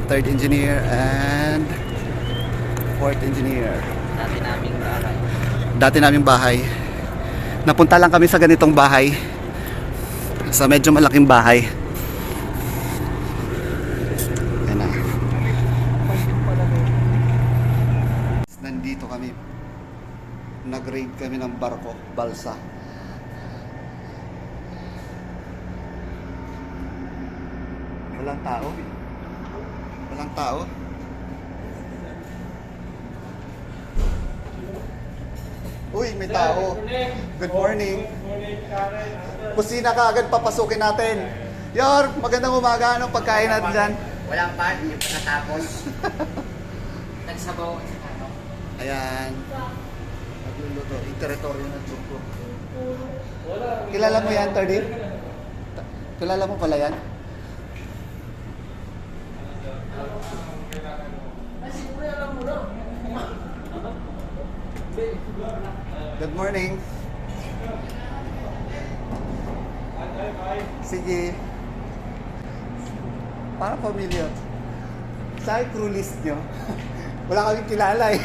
third engineer and fourth engineer. Dati naming bahay. Dati naming bahay. Napunta lang kami sa ganitong bahay. Sa medyo malaking bahay. Yan na. Nandito kami. Nag-raid kami ng barko, balsa. Walang tao. Walang tao. Uy, may tao. Good morning. Kusina ka agad papasukin natin. Yor, magandang umaga. Anong pagkain natin dyan? Walang pan, hindi pa natapos. Nagsabaw. Ayan. Nagluluto. Yung teritoryo ng grupo. Kilala mo yan, Tardy? Kilala mo pala yan? Good morning. Sige. Parang familiar. Sa crew list nyo. Wala kaming kilala eh.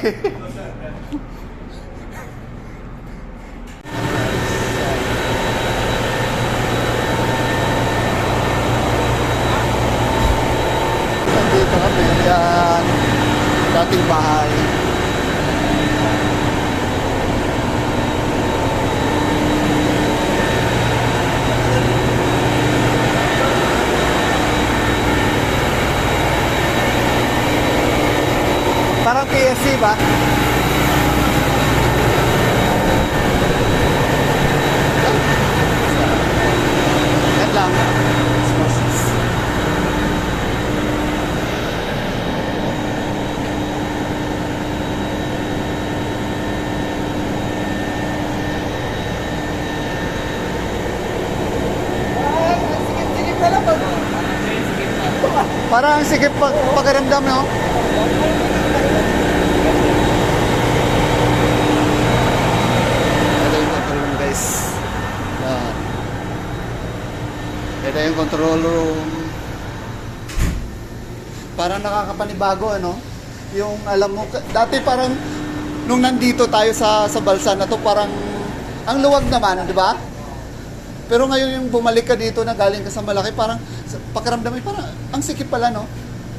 Nandito kami. Yan. Dating bahay. Parang PSC ba? Yan lang. Parang sikip pakiramdam, no? Ito yung control room. Parang nakakapanibago, ano? Yung alam mo, dati parang nung nandito tayo sa balsa na to, parang ang luwag naman, di ba? Pero ngayon yung bumalik ka dito na galing ka sa malaki, parang pakiramdam mo, parang ang sikip pala, no?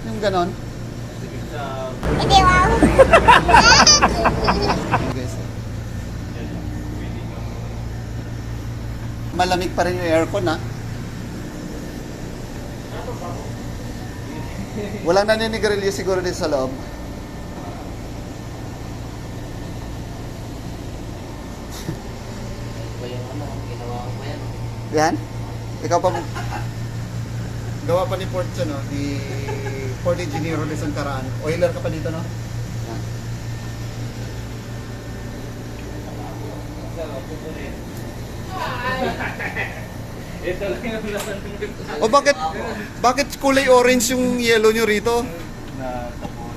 Yung ganon. Hindi, wow. Guys. Malamig pa rin yung aircon, ha? Walang naninigarilyo siguro din sa loob. Ginawa ko yan. Yan? Ikaw pa gawa pa ni Port, no? Ni Port Engineer de Santaraan. Oiler ka pa dito, no? Yan. Ito lang yung laman. O bakit kulay orange yung yellow nyo rito?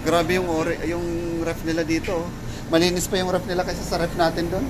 Grabe yung yung ref nila dito. Oh. Malinis pa yung ref nila kaysa sa ref natin doon.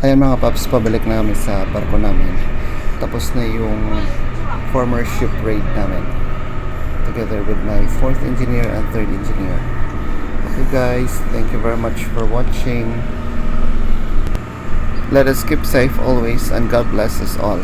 Ayan mga paps, pabalik na kami sa barko namin. Tapos na yung former ship raid namin. Together with my 4th engineer and 3rd engineer. Okay guys, thank you very much for watching. Let us keep safe always and God bless us all.